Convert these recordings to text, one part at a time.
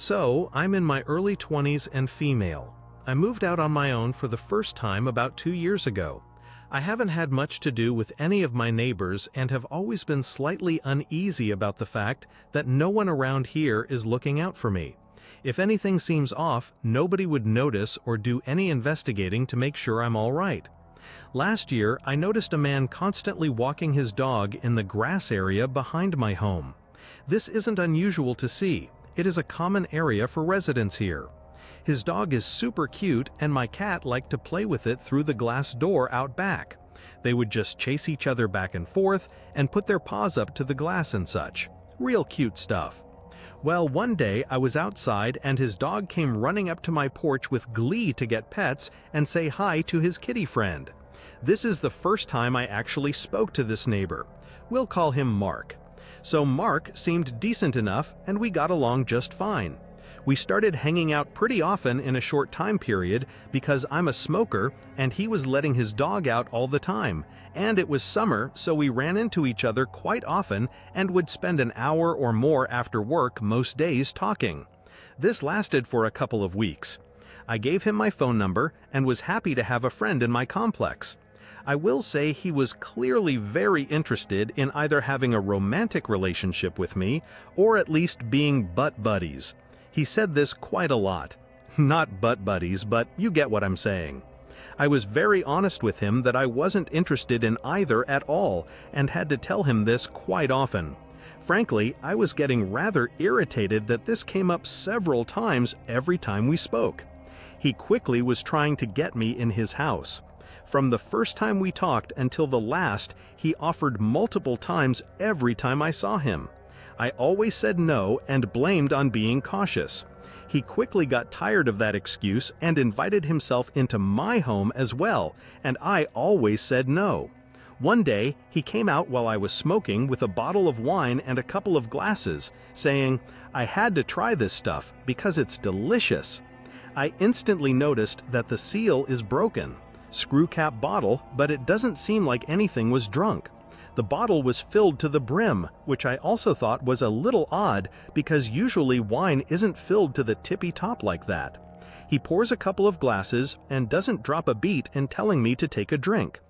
So, I'm in my early 20s and female. I moved out on my own for the first time about 2 years ago. I haven't had much to do with any of my neighbors and have always been slightly uneasy about the fact that no one around here is looking out for me. If anything seems off, nobody would notice or do any investigating to make sure I'm all right. Last year, I noticed a man constantly walking his dog in the grass area behind my home. This isn't unusual to see. It is a common area for residents here. His dog is super cute and my cat liked to play with it through the glass door out back. They would just chase each other back and forth and put their paws up to the glass and such. Real cute stuff. Well, one day I was outside and his dog came running up to my porch with glee to get pets and say hi to his kitty friend. This is the first time I actually spoke to this neighbor. We'll call him Mark. So Mark seemed decent enough and we got along just fine. We started hanging out pretty often in a short time period because I'm a smoker and he was letting his dog out all the time, and it was summer, so we ran into each other quite often and would spend an hour or more after work most days talking. This lasted for a couple of weeks. I gave him my phone number and was happy to have a friend in my complex. I will say he was clearly very interested in either having a romantic relationship with me or at least being butt buddies. He said this quite a lot. Not butt buddies, but you get what I'm saying. I was very honest with him that I wasn't interested in either at all and had to tell him this quite often. Frankly, I was getting rather irritated that this came up several times every time we spoke. He quickly was trying to get me in his house. From the first time we talked until the last, he offered multiple times every time I saw him. I always said no and blamed on being cautious. He quickly got tired of that excuse and invited himself into my home as well, and I always said no. One day, he came out while I was smoking with a bottle of wine and a couple of glasses, saying, "I had to try this stuff because it's delicious." I instantly noticed that the seal is broken. Screw cap bottle, but it doesn't seem like anything was drunk. The bottle was filled to the brim, which I also thought was a little odd because usually wine isn't filled to the tippy top like that. He pours a couple of glasses and doesn't drop a beat in telling me to take a drink.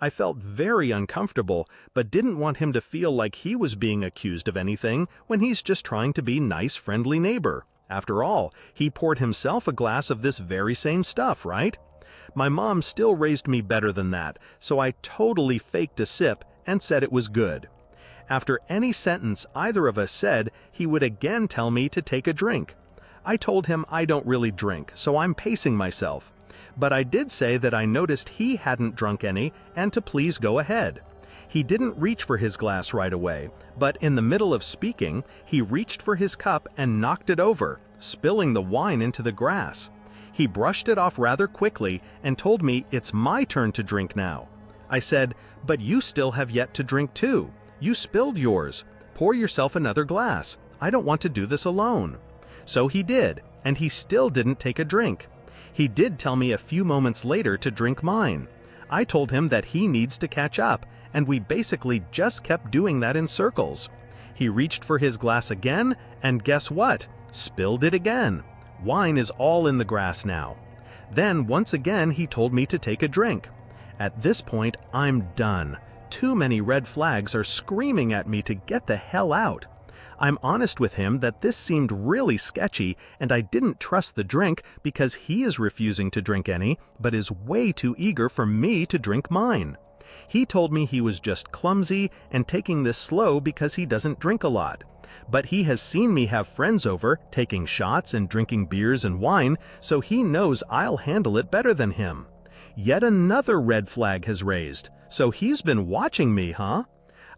I felt very uncomfortable, but didn't want him to feel like he was being accused of anything when he's just trying to be nice, friendly neighbor. After all, he poured himself a glass of this very same stuff, right? My mom still raised me better than that, so I totally faked a sip and said it was good. After any sentence either of us said, he would again tell me to take a drink. I told him I don't really drink, so I'm pacing myself. But I did say that I noticed he hadn't drunk any and to please go ahead. He didn't reach for his glass right away, but in the middle of speaking, he reached for his cup and knocked it over, spilling the wine into the grass. He brushed it off rather quickly and told me it's my turn to drink now. I said, "But you still have yet to drink too. You spilled yours. Pour yourself another glass. I don't want to do this alone." So he did, and he still didn't take a drink. He did tell me a few moments later to drink mine. I told him that he needs to catch up, and we basically just kept doing that in circles. He reached for his glass again, and guess what? Spilled it again. Wine is all in the grass now. Then once again he told me to take a drink. At this point, I'm done. Too many red flags are screaming at me to get the hell out. I'm honest with him that this seemed really sketchy and I didn't trust the drink because he is refusing to drink any, but is way too eager for me to drink mine. He told me he was just clumsy and taking this slow because he doesn't drink a lot. But he has seen me have friends over, taking shots and drinking beers and wine, so he knows I'll handle it better than him. Yet another red flag has raised, so he's been watching me, huh?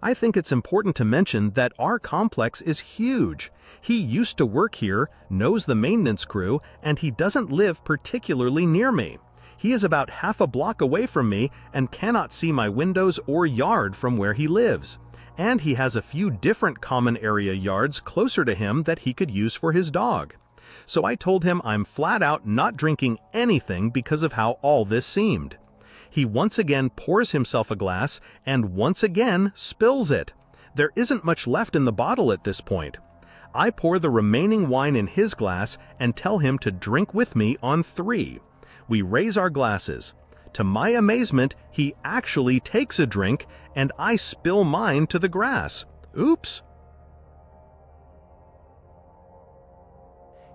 I think it's important to mention that our complex is huge. He used to work here, knows the maintenance crew, and he doesn't live particularly near me. He is about half a block away from me and cannot see my windows or yard from where he lives. And he has a few different common area yards closer to him that he could use for his dog. So I told him I'm flat out not drinking anything because of how all this seemed. He once again pours himself a glass and once again spills it. There isn't much left in the bottle at this point. I pour the remaining wine in his glass and tell him to drink with me on 3. We raise our glasses. To my amazement, he actually takes a drink, and I spill mine to the grass. Oops!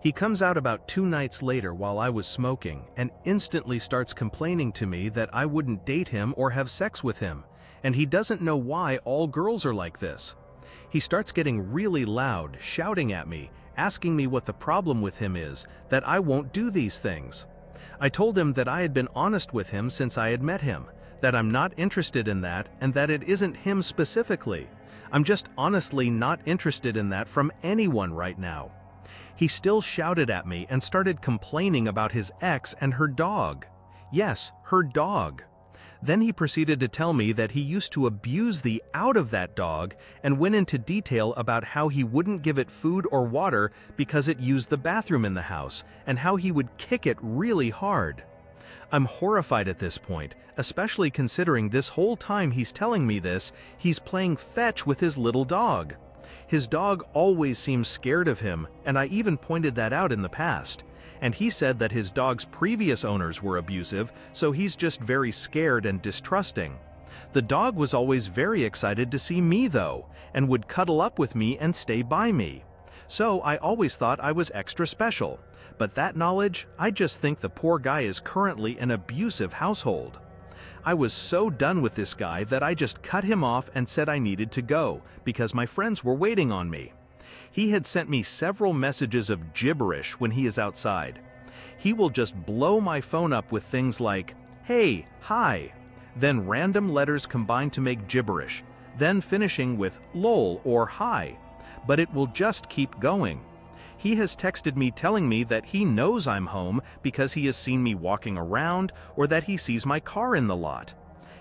He comes out about 2 nights later while I was smoking and instantly starts complaining to me that I wouldn't date him or have sex with him, and he doesn't know why all girls are like this. He starts getting really loud, shouting at me, asking me what the problem with him is, that I won't do these things. I told him that I had been honest with him since I had met him, that I'm not interested in that and that it isn't him specifically. I'm just honestly not interested in that from anyone right now. He still shouted at me and started complaining about his ex and her dog. Yes, her dog. Then he proceeded to tell me that he used to abuse the out of that dog and went into detail about how he wouldn't give it food or water because it used the bathroom in the house, and how he would kick it really hard. I'm horrified at this point, especially considering this whole time he's telling me this, he's playing fetch with his little dog. His dog always seems scared of him, and I even pointed that out in the past. And he said that his dog's previous owners were abusive, so he's just very scared and distrusting. The dog was always very excited to see me though, and would cuddle up with me and stay by me. So I always thought I was extra special. But that knowledge, I just think the poor guy is currently an abusive household. I was so done with this guy that I just cut him off and said I needed to go, because my friends were waiting on me. He had sent me several messages of gibberish when he is outside. He will just blow my phone up with things like, "Hey, hi," then random letters combined to make gibberish, then finishing with lol or hi, but it will just keep going. He has texted me telling me that he knows I'm home because he has seen me walking around or that he sees my car in the lot.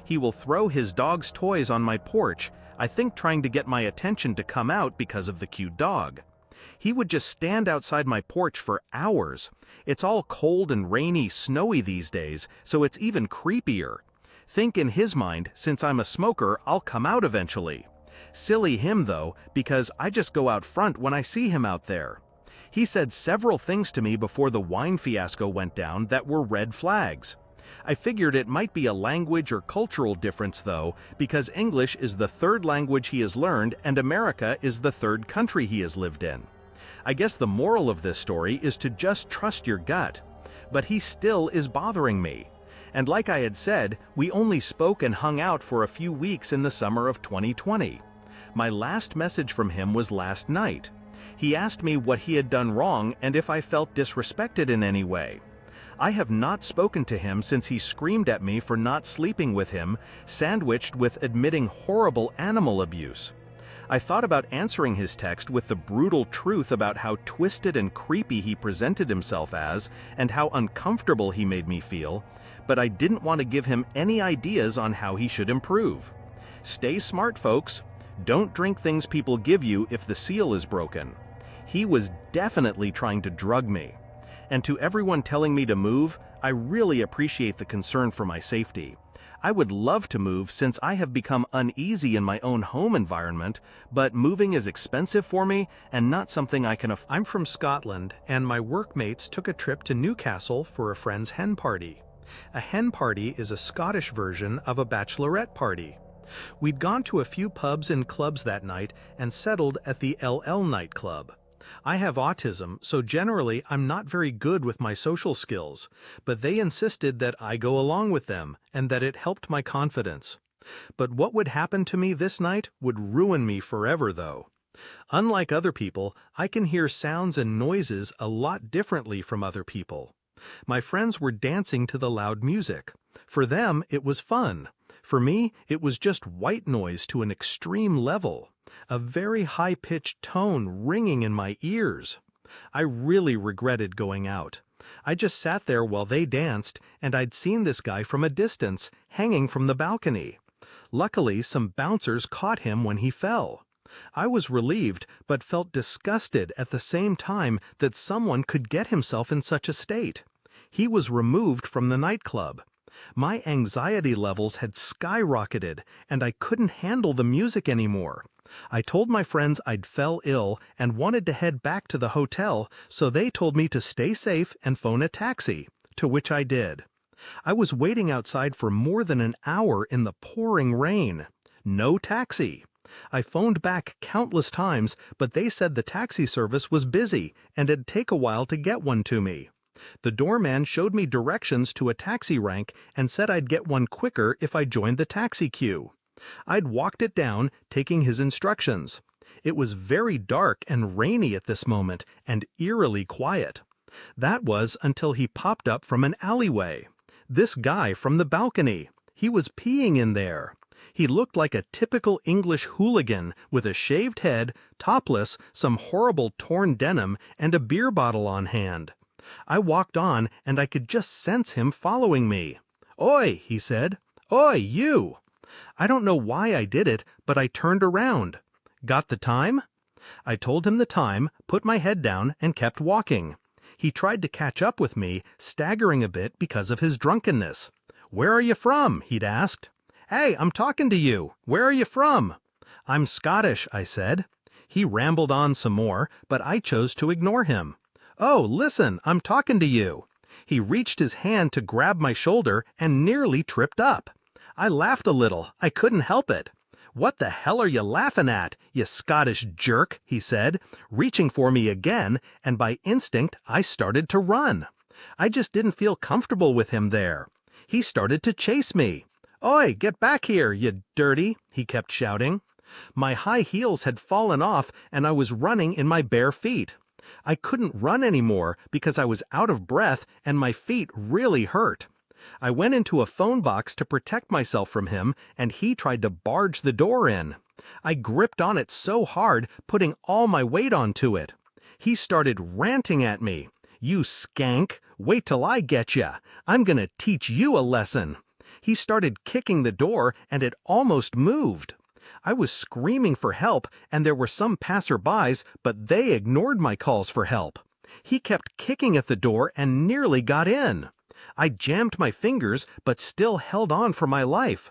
He will throw his dog's toys on my porch, I think trying to get my attention to come out because of the cute dog. He would just stand outside my porch for hours. It's all cold and rainy, snowy these days, so it's even creepier. Think in his mind, since I'm a smoker, I'll come out eventually. Silly him though, because I just go out front when I see him out there. He said several things to me before the wine fiasco went down that were red flags. I figured it might be a language or cultural difference though, because English is the 3rd language he has learned and America is the 3rd country he has lived in. I guess the moral of this story is to just trust your gut. But he still is bothering me. And like I had said, we only spoke and hung out for a few weeks in the summer of 2020. My last message from him was last night. He asked me what he had done wrong and if I felt disrespected in any way. I have not spoken to him since he screamed at me for not sleeping with him, sandwiched with admitting horrible animal abuse. I thought about answering his text with the brutal truth about how twisted and creepy he presented himself as and how uncomfortable he made me feel, but I didn't want to give him any ideas on how he should improve. Stay smart, folks. Don't drink things people give you if the seal is broken. He was definitely trying to drug me. And to everyone telling me to move, I really appreciate the concern for my safety. I would love to move since I have become uneasy in my own home environment, but moving is expensive for me and not something I can afford. I'm from Scotland, and my workmates took a trip to Newcastle for a friend's hen party. A hen party is a Scottish version of a bachelorette party. We'd gone to a few pubs and clubs that night and settled at the LL nightclub. I have autism, so generally I'm not very good with my social skills, but they insisted that I go along with them and that it helped my confidence. But what would happen to me this night would ruin me forever though. Unlike other people, I can hear sounds and noises a lot differently from other people. My friends were dancing to the loud music. For them, it was fun. For me, it was just white noise to an extreme level. A very high-pitched tone ringing in my ears. I really regretted going out. I just sat there while they danced, and I'd seen this guy from a distance, hanging from the balcony. Luckily, some bouncers caught him when he fell. I was relieved, but felt disgusted at the same time that someone could get himself in such a state. He was removed from the nightclub. My anxiety levels had skyrocketed, and I couldn't handle the music anymore. I told my friends I'd fell ill and wanted to head back to the hotel, so they told me to stay safe and phone a taxi, to which I did. I was waiting outside for more than an hour in the pouring rain. No taxi. I phoned back countless times, but they said the taxi service was busy and it'd take a while to get one to me. The doorman showed me directions to a taxi rank and said I'd get one quicker if I joined the taxi queue. I'd walked it down, taking his instructions. It was very dark and rainy at this moment, and eerily quiet. That was until he popped up from an alleyway. This guy from the balcony. He was peeing in there. He looked like a typical English hooligan with a shaved head, topless, some horrible torn denim, and a beer bottle on hand. I walked on, and I could just sense him following me. "Oi," he said. "Oi, you!" I don't know why I did it, but I turned around. "Got the time?" I told him the time, put my head down, and kept walking. He tried to catch up with me, staggering a bit because of his drunkenness. "Where are you from?" he'd asked. "Hey, I'm talking to you. Where are you from?" "I'm Scottish," I said. He rambled on some more, but I chose to ignore him. "Oh, listen, I'm talking to you." He reached his hand to grab my shoulder and nearly tripped up. I laughed a little. I couldn't help it. "What the hell are you laughing at, you Scottish jerk?" he said, reaching for me again, and by instinct I started to run. I just didn't feel comfortable with him there. He started to chase me. "Oi, get back here, you dirty," he kept shouting. My high heels had fallen off and I was running in my bare feet. I couldn't run anymore because I was out of breath and my feet really hurt. I went into a phone box to protect myself from him, and he tried to barge the door in. I gripped on it so hard, putting all my weight onto it. He started ranting at me. "You skank, wait till I get ya. I'm gonna teach you a lesson." He started kicking the door, and it almost moved. I was screaming for help, and there were some passerbys, but they ignored my calls for help. He kept kicking at the door and nearly got in. I jammed my fingers, but still held on for my life.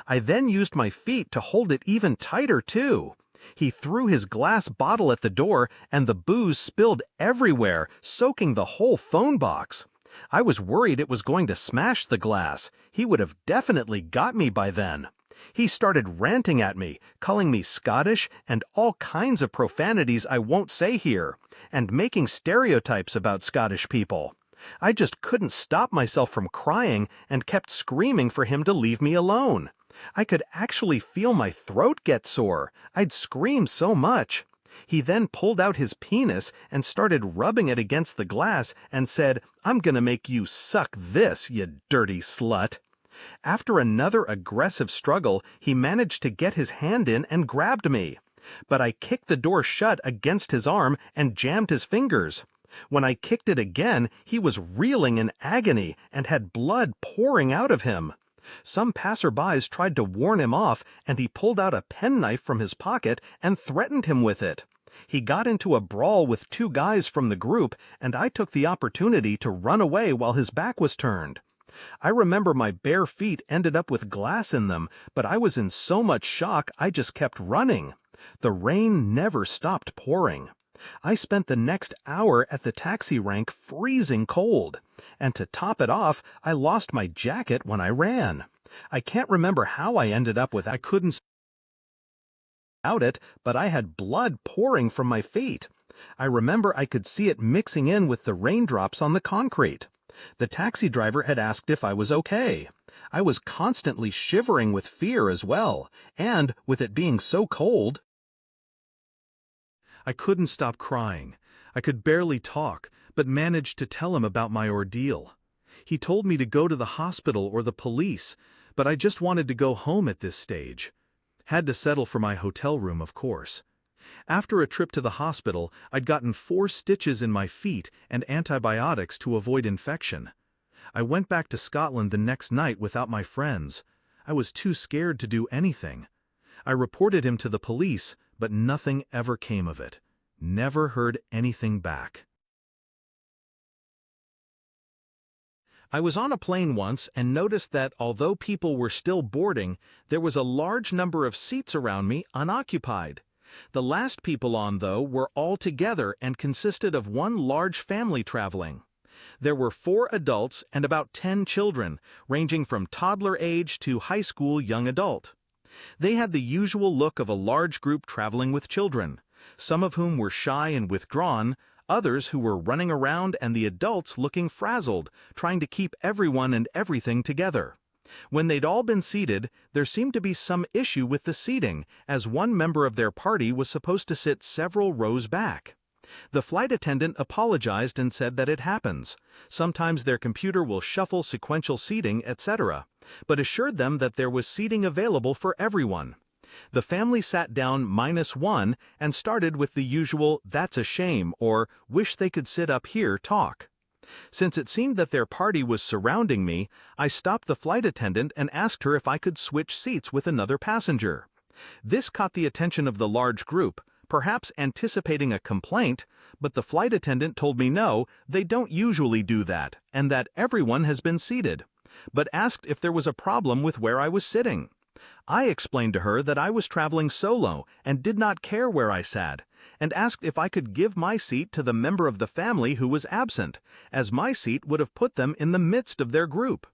I then used my feet to hold it even tighter, too. He threw his glass bottle at the door, and the booze spilled everywhere, soaking the whole phone box. I was worried it was going to smash the glass. He would have definitely got me by then. He started ranting at me, calling me Scottish and all kinds of profanities I won't say here, and making stereotypes about Scottish people. I just couldn't stop myself from crying and kept screaming for him to leave me alone. I could actually feel my throat get sore. I'd screamed so much. He then pulled out his penis and started rubbing it against the glass and said, "I'm gonna make you suck this, you dirty slut." After another aggressive struggle, he managed to get his hand in and grabbed me. But I kicked the door shut against his arm and jammed his fingers. When I kicked it again, he was reeling in agony and had blood pouring out of him. Some passerbys tried to warn him off, and he pulled out a penknife from his pocket and threatened him with it. He got into a brawl with two guys from the group, and I took the opportunity to run away while his back was turned. I remember my bare feet ended up with glass in them, but I was in so much shock I just kept running. The rain never stopped pouring. I spent the next hour at the taxi rank freezing cold, and to top it off, I lost my jacket when I ran. I can't remember how I ended up with it. I couldn't see out it, but I had blood pouring from my feet. I remember I could see it mixing in with the raindrops on the concrete. The taxi driver had asked if I was okay. I was constantly shivering with fear as well, and with it being so cold, I couldn't stop crying. I could barely talk, but managed to tell him about my ordeal. He told me to go to the hospital or the police, but I just wanted to go home at this stage. Had to settle for my hotel room, of course. After a trip to the hospital, I'd gotten 4 stitches in my feet and antibiotics to avoid infection. I went back to Scotland the next night without my friends. I was too scared to do anything. I reported him to the police, but nothing ever came of it. Never heard anything back. I was on a plane once and noticed that although people were still boarding, there was a large number of seats around me unoccupied. The last people on, though, were all together and consisted of one large family traveling. There were 4 adults and about 10 children, ranging from toddler age to high school young adult. They had the usual look of a large group traveling with children, some of whom were shy and withdrawn, others who were running around, and the adults looking frazzled, trying to keep everyone and everything together. When they'd all been seated, there seemed to be some issue with the seating, as one member of their party was supposed to sit several rows back. The flight attendant apologized and said that it happens. Sometimes their computer will shuffle sequential seating, etc., but assured them that there was seating available for everyone. The family sat down -1 and started with the usual "that's a shame" or "wish they could sit up here" talk. Since it seemed that their party was surrounding me, I stopped the flight attendant and asked her if I could switch seats with another passenger. This caught the attention of the large group, perhaps anticipating a complaint, but the flight attendant told me no, they don't usually do that, and that everyone has been seated, but asked if there was a problem with where I was sitting. I explained to her that I was traveling solo and did not care where I sat, and asked if I could give my seat to the member of the family who was absent, as my seat would have put them in the midst of their group.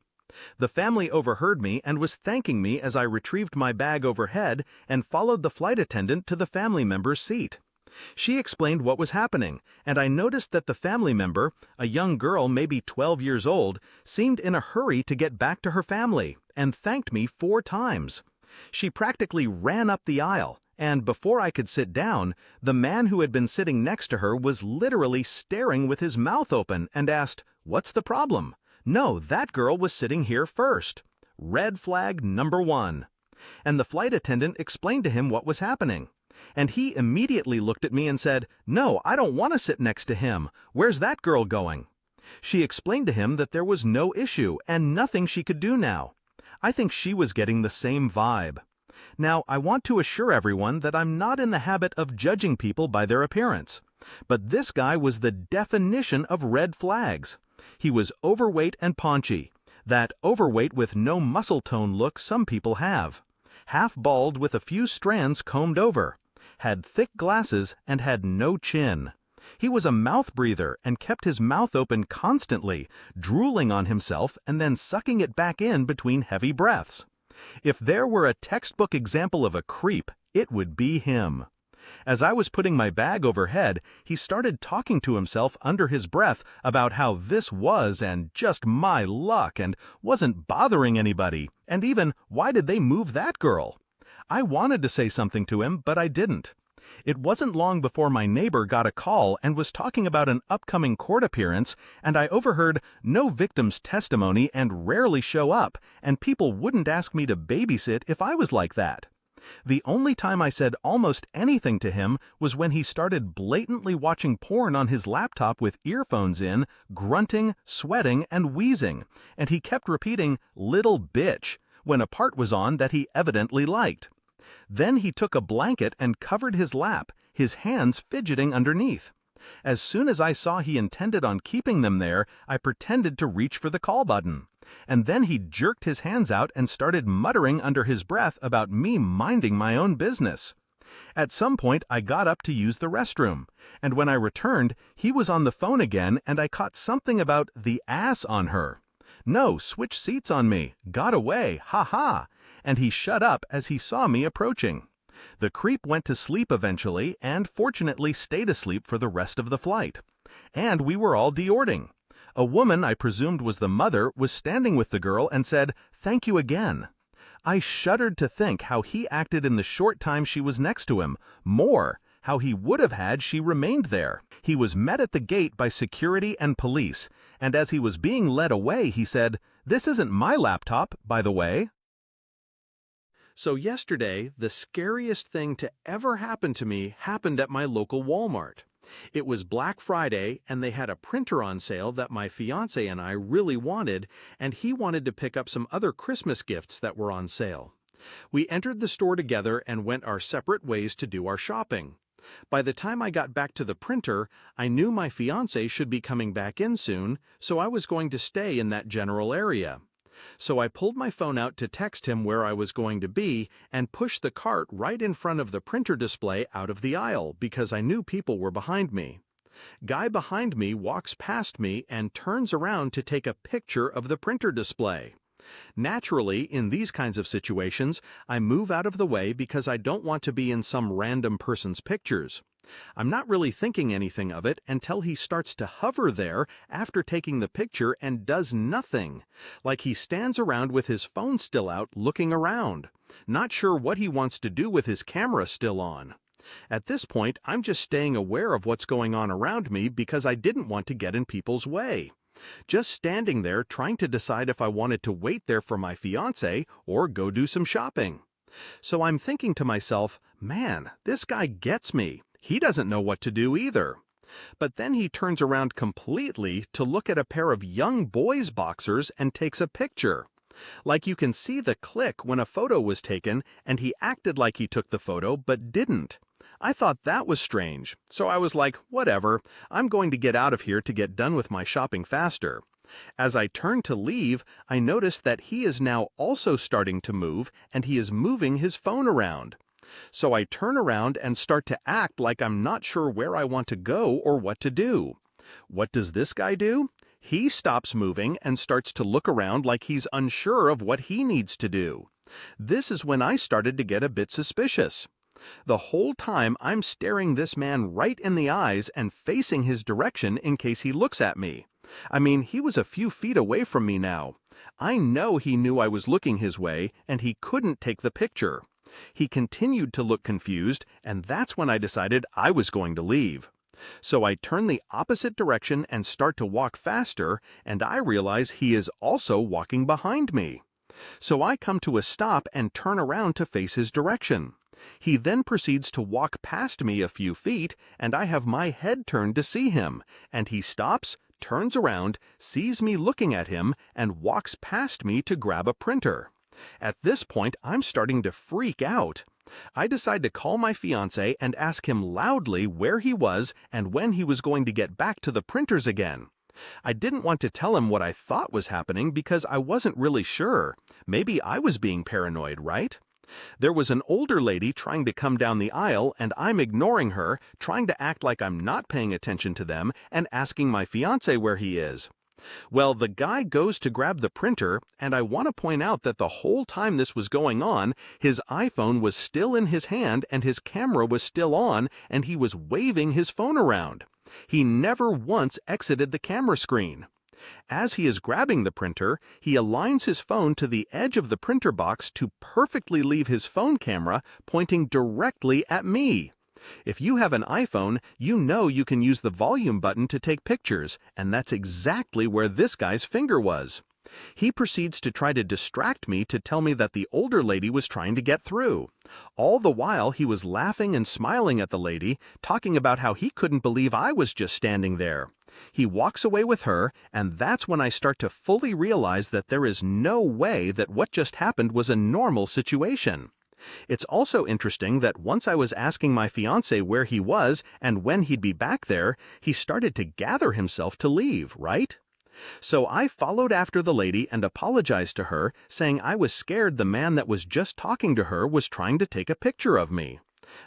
The family overheard me and was thanking me as I retrieved my bag overhead and followed the flight attendant to the family member's seat. She explained what was happening, and I noticed that the family member, a young girl maybe 12 years old, seemed in a hurry to get back to her family, and thanked me 4 times. She practically ran up the aisle, and before I could sit down, the man who had been sitting next to her was literally staring with his mouth open and asked, "What's the problem?" No, that girl was sitting here first. Red flag number 1. And the flight attendant explained to him what was happening. And he immediately looked at me and said, "No, I don't want to sit next to him. Where's that girl going?" She explained to him that there was no issue and nothing she could do now. I think she was getting the same vibe. Now, I want to assure everyone that I'm not in the habit of judging people by their appearance. But this guy was the definition of red flags. He was overweight and paunchy, that overweight with no muscle tone look some people have. Half bald with a few strands combed over. Had thick glasses and had no chin. He was a mouth breather and kept his mouth open constantly, drooling on himself and then sucking it back in between heavy breaths. If there were a textbook example of a creep, it would be him. As I was putting my bag overhead, he started talking to himself under his breath about how this was and just my luck and wasn't bothering anybody, and even why did they move that girl? I wanted to say something to him, but I didn't. It wasn't long before my neighbor got a call and was talking about an upcoming court appearance, and I overheard no victim's testimony and rarely show up, and people wouldn't ask me to babysit if I was like that. The only time I said almost anything to him was when he started blatantly watching porn on his laptop with earphones in, grunting, sweating, and wheezing, and he kept repeating, "little bitch," when a part was on that he evidently liked. Then he took a blanket and covered his lap, his hands fidgeting underneath. As soon as I saw he intended on keeping them there, I pretended to reach for the call button. And then he jerked his hands out and started muttering under his breath about me minding my own business. At some point, I got up to use the restroom, and when I returned, he was on the phone again, and I caught something about the ass on her. No, switch seats on me, got away, ha ha, and he shut up as he saw me approaching. The creep went to sleep eventually, and fortunately stayed asleep for the rest of the flight. And we were all deorting. A woman I presumed was the mother was standing with the girl and said, "Thank you again." I shuddered to think how he acted in the short time she was next to him, more, how he would have had she remained there. He was met at the gate by security and police, and as he was being led away, he said, "This isn't my laptop, by the way." So yesterday, the scariest thing to ever happen to me happened at my local Walmart. It was Black Friday, and they had a printer on sale that my fiancé and I really wanted, and he wanted to pick up some other Christmas gifts that were on sale. We entered the store together and went our separate ways to do our shopping. By the time I got back to the printer, I knew my fiancé should be coming back in soon, so I was going to stay in that general area. So I pulled my phone out to text him where I was going to be and pushed the cart right in front of the printer display out of the aisle because I knew people were behind me. Guy behind me walks past me and turns around to take a picture of the printer display. Naturally, in these kinds of situations, I move out of the way because I don't want to be in some random person's pictures. I'm not really thinking anything of it until he starts to hover there after taking the picture and does nothing, like he stands around with his phone still out looking around, not sure what he wants to do with his camera still on. At this point, I'm just staying aware of what's going on around me because I didn't want to get in people's way. Just standing there trying to decide if I wanted to wait there for my fiancé or go do some shopping. So I'm thinking to myself, man, this guy gets me. He doesn't know what to do either. But then he turns around completely to look at a pair of young boys' boxers and takes a picture. Like you can see the click when a photo was taken, and he acted like he took the photo but didn't. I thought that was strange, so I was like, whatever, I'm going to get out of here to get done with my shopping faster. As I turned to leave, I noticed that he is now also starting to move, and he is moving his phone around. So I turn around and start to act like I'm not sure where I want to go or what to do. What does this guy do? He stops moving and starts to look around like he's unsure of what he needs to do. This is when I started to get a bit suspicious. The whole time I'm staring this man right in the eyes and facing his direction in case he looks at me. I mean, he was a few feet away from me now. I know he knew I was looking his way and he couldn't take the picture. He continued to look confused, and that's when I decided I was going to leave. So I turn the opposite direction and start to walk faster, and I realize he is also walking behind me. So I come to a stop and turn around to face his direction. He then proceeds to walk past me a few feet, and I have my head turned to see him, and he stops, turns around, sees me looking at him, and walks past me to grab a printer. At this point, I'm starting to freak out. I decide to call my fiancé and ask him loudly where he was and when he was going to get back to the printers again. I didn't want to tell him what I thought was happening because I wasn't really sure. Maybe I was being paranoid, right? There was an older lady trying to come down the aisle, and I'm ignoring her, trying to act like I'm not paying attention to them, and asking my fiancé where he is. Well, the guy goes to grab the printer, and I want to point out that the whole time this was going on, his iPhone was still in his hand and his camera was still on, and he was waving his phone around. He never once exited the camera screen. As he is grabbing the printer, he aligns his phone to the edge of the printer box to perfectly leave his phone camera pointing directly at me. If you have an iPhone, you know you can use the volume button to take pictures, and that's exactly where this guy's finger was. He proceeds to try to distract me to tell me that the older lady was trying to get through. All the while, he was laughing and smiling at the lady, talking about how he couldn't believe I was just standing there. He walks away with her, and that's when I start to fully realize that there is no way that what just happened was a normal situation. It's also interesting that once I was asking my fiancé where he was and when he'd be back there, he started to gather himself to leave, right? So I followed after the lady and apologized to her, saying I was scared the man that was just talking to her was trying to take a picture of me.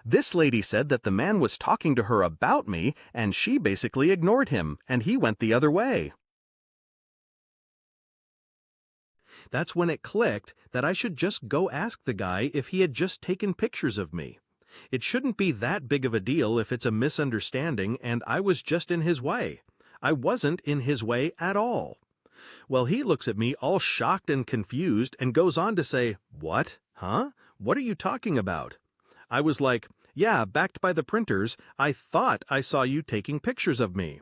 This lady said that the man was talking to her about me, and she basically ignored him, and he went the other way. That's when it clicked that I should just go ask the guy if he had just taken pictures of me. It shouldn't be that big of a deal if it's a misunderstanding and I was just in his way. I wasn't in his way at all. Well, he looks at me all shocked and confused and goes on to say, "What? Huh? What are you talking about?" I was like, "Yeah, backed by the printers, I thought I saw you taking pictures of me."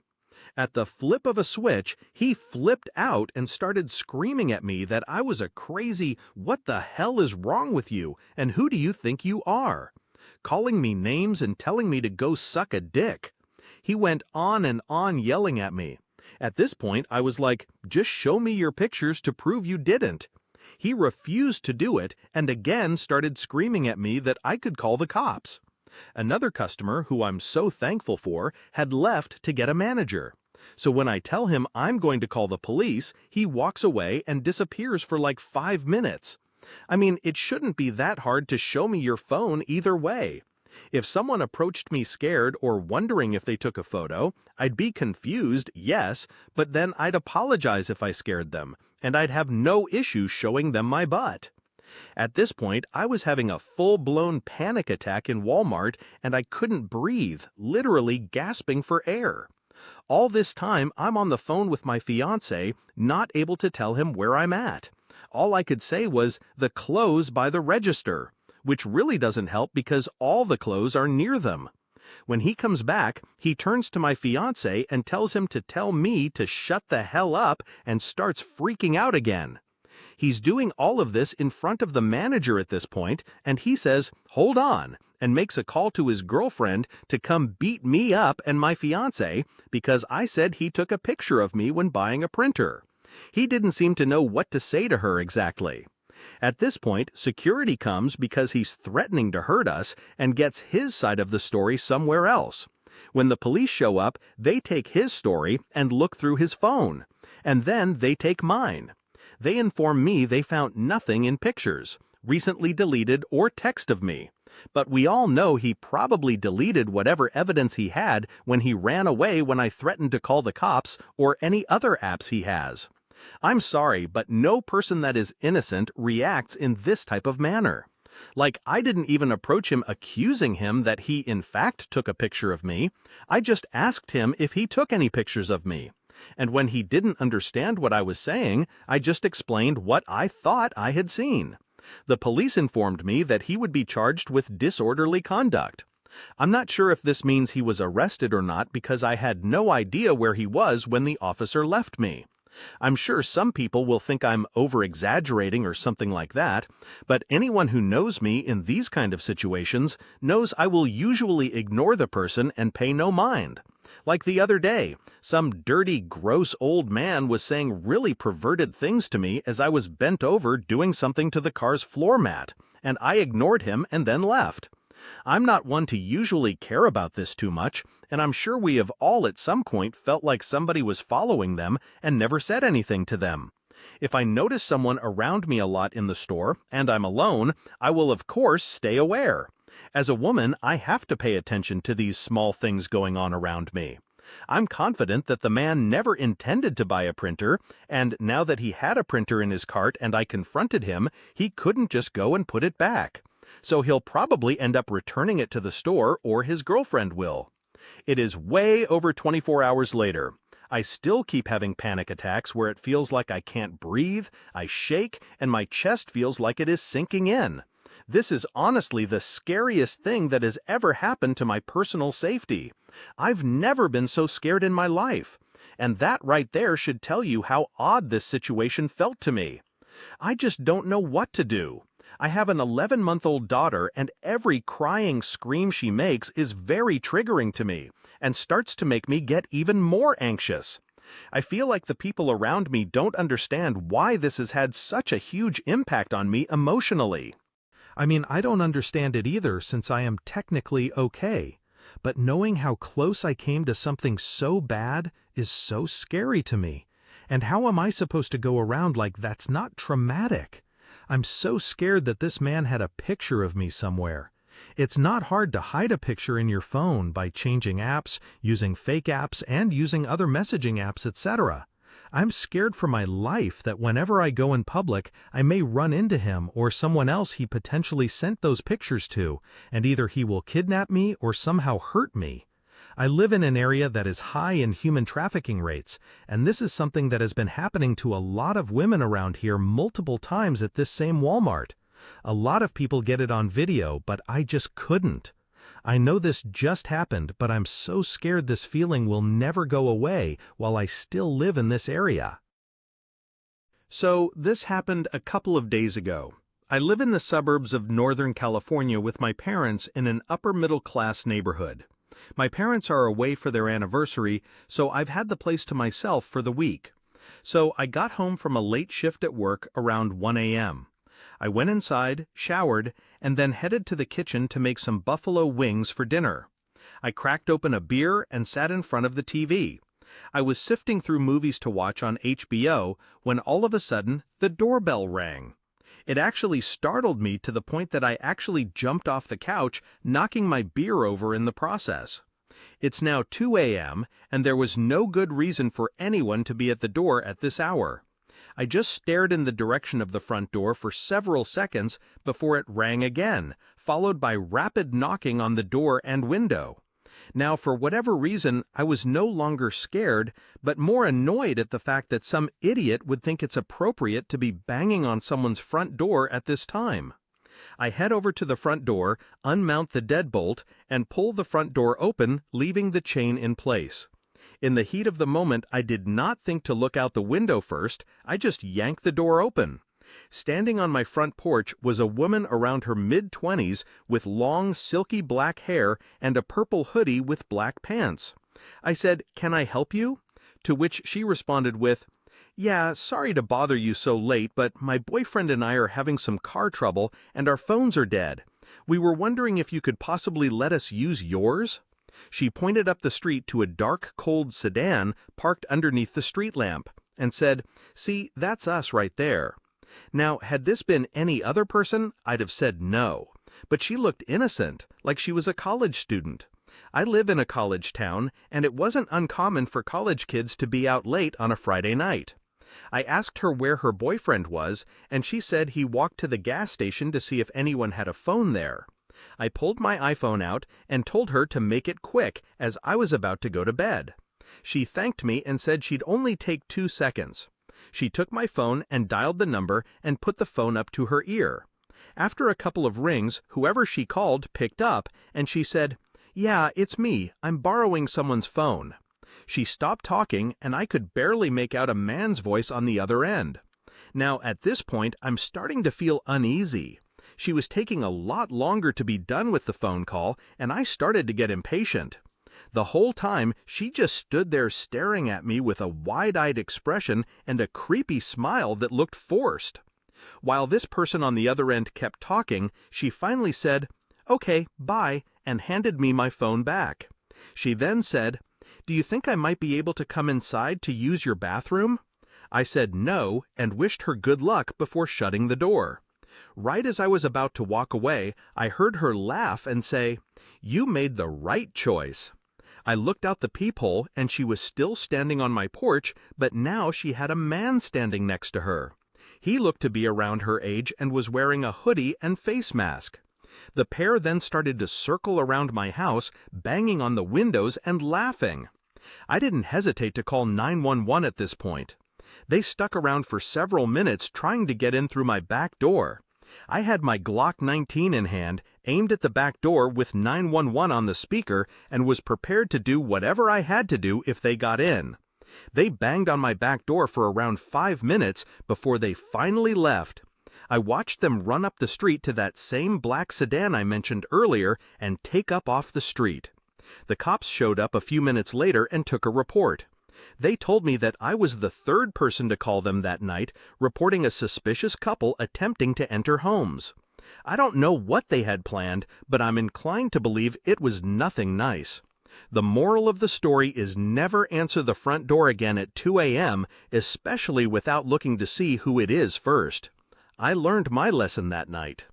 At the flip of a switch, he flipped out and started screaming at me that I was a crazy, "What the hell is wrong with you, and who do you think you are?" calling me names and telling me to go suck a dick. He went on and on yelling at me. At this point, I was like, "Just show me your pictures to prove you didn't." He refused to do it and again started screaming at me that I could call the cops. Another customer, who I'm so thankful for, had left to get a manager. So when I tell him I'm going to call the police, he walks away and disappears for like 5 minutes. I mean, it shouldn't be that hard to show me your phone either way. If someone approached me scared or wondering if they took a photo, I'd be confused, yes, but then I'd apologize if I scared them, and I'd have no issue showing them my butt. At this point, I was having a full-blown panic attack in Walmart, and I couldn't breathe, literally gasping for air. All this time, I'm on the phone with my fiancé, not able to tell him where I'm at. All I could say was, "The clothes by the register," which really doesn't help because all the clothes are near them. When he comes back, he turns to my fiancé and tells him to tell me to shut the hell up and starts freaking out again. He's doing all of this in front of the manager at this point, and he says, "Hold on," and makes a call to his girlfriend to come beat me up and my fiancé because I said he took a picture of me when buying a printer. He didn't seem to know what to say to her exactly. At this point, security comes because he's threatening to hurt us and gets his side of the story somewhere else. When the police show up, they take his story and look through his phone. And then they take mine. They inform me they found nothing in pictures, recently deleted or text of me. But we all know he probably deleted whatever evidence he had when he ran away when I threatened to call the cops or any other apps he has. I'm sorry, but no person that is innocent reacts in this type of manner. Like, I didn't even approach him accusing him that he in fact took a picture of me. I just asked him if he took any pictures of me. And when he didn't understand what I was saying, I just explained what I thought I had seen. The police informed me that he would be charged with disorderly conduct. I'm not sure if this means he was arrested or not because I had no idea where he was when the officer left me. I'm sure some people will think I'm over-exaggerating or something like that, but anyone who knows me in these kind of situations knows I will usually ignore the person and pay no mind. Like the other day, some dirty, gross old man was saying really perverted things to me as I was bent over doing something to the car's floor mat, and I ignored him and then left. I'm not one to usually care about this too much, and I'm sure we have all at some point felt like somebody was following them and never said anything to them. If I notice someone around me a lot in the store, and I'm alone, I will of course stay aware. As a woman, I have to pay attention to these small things going on around me. I'm confident that the man never intended to buy a printer, and now that he had a printer in his cart and I confronted him, he couldn't just go and put it back. So he'll probably end up returning it to the store, or his girlfriend will. It is way over 24 hours later. I still keep having panic attacks where it feels like I can't breathe, I shake, and my chest feels like it is sinking in. This is honestly the scariest thing that has ever happened to my personal safety. I've never been so scared in my life. And that right there should tell you how odd this situation felt to me. I just don't know what to do. I have an 11-month-old daughter, and every crying scream she makes is very triggering to me and starts to make me get even more anxious. I feel like the people around me don't understand why this has had such a huge impact on me emotionally. I mean, I don't understand it either since I am technically okay. But knowing how close I came to something so bad is so scary to me. And how am I supposed to go around like that's not traumatic? I'm so scared that this man had a picture of me somewhere. It's not hard to hide a picture in your phone by changing apps, using fake apps, and using other messaging apps, etc. I'm scared for my life that whenever I go in public, I may run into him or someone else he potentially sent those pictures to, and either he will kidnap me or somehow hurt me. I live in an area that is high in human trafficking rates, and this is something that has been happening to a lot of women around here multiple times at this same Walmart. A lot of people get it on video, but I just couldn't. I know this just happened, but I'm so scared this feeling will never go away while I still live in this area. So, this happened a couple of days ago. I live in the suburbs of Northern California with my parents in an upper-middle-class neighborhood. My parents are away for their anniversary, so I've had the place to myself for the week. So I got home from a late shift at work around 1 a.m. I went inside, showered, and then headed to the kitchen to make some buffalo wings for dinner. I cracked open a beer and sat in front of the TV. I was sifting through movies to watch on HBO when all of a sudden the doorbell rang. It actually startled me to the point that I actually jumped off the couch, knocking my beer over in the process. It's now 2 a.m., and there was no good reason for anyone to be at the door at this hour. I just stared in the direction of the front door for several seconds before it rang again, followed by rapid knocking on the door and window. Now, for whatever reason, I was no longer scared, but more annoyed at the fact that some idiot would think it's appropriate to be banging on someone's front door at this time. I head over to the front door, unmount the deadbolt, and pull the front door open, leaving the chain in place. In the heat of the moment, I did not think to look out the window first. I just yanked the door open. Standing on my front porch was a woman around her mid-20s with long, silky black hair and a purple hoodie with black pants. I said, "Can I help you?" To which she responded with, "Yeah, sorry to bother you so late, but my boyfriend and I are having some car trouble and our phones are dead. We were wondering if you could possibly let us use yours?" She pointed up the street to a dark, cold sedan parked underneath the street lamp and said, "See, that's us right there." Now, had this been any other person, I'd have said no. But she looked innocent, like she was a college student. I live in a college town, and it wasn't uncommon for college kids to be out late on a Friday night. I asked her where her boyfriend was, and she said he walked to the gas station to see if anyone had a phone there. I pulled my iPhone out and told her to make it quick, as I was about to go to bed. She thanked me and said she'd only take 2 seconds. She took my phone and dialed the number and put the phone up to her ear. After a couple of rings, whoever she called picked up, and she said, "Yeah, it's me. I'm borrowing someone's phone." She stopped talking, and I could barely make out a man's voice on the other end. Now, at this point, I'm starting to feel uneasy. She was taking a lot longer to be done with the phone call, and I started to get impatient. The whole time, she just stood there staring at me with a wide-eyed expression and a creepy smile that looked forced. While this person on the other end kept talking, she finally said, "Okay, bye," and handed me my phone back. She then said, "Do you think I might be able to come inside to use your bathroom?" I said no and wished her good luck before shutting the door. Right as I was about to walk away, I heard her laugh and say, "You made the right choice." I looked out the peephole and she was still standing on my porch, but now she had a man standing next to her. He looked to be around her age and was wearing a hoodie and face mask. The pair then started to circle around my house, banging on the windows and laughing. I didn't hesitate to call 911 at this point. They stuck around for several minutes trying to get in through my back door. I had my Glock 19 in hand, aimed at the back door with 911 on the speaker, and was prepared to do whatever I had to do if they got in. They banged on my back door for around 5 minutes before they finally left. I watched them run up the street to that same black sedan I mentioned earlier and take up off the street. The cops showed up a few minutes later and took a report. They told me that I was the third person to call them that night, reporting a suspicious couple attempting to enter homes. I don't know what they had planned, but I'm inclined to believe it was nothing nice. The moral of the story is never answer the front door again at 2 a.m., especially without looking to see who it is first. I learned my lesson that night.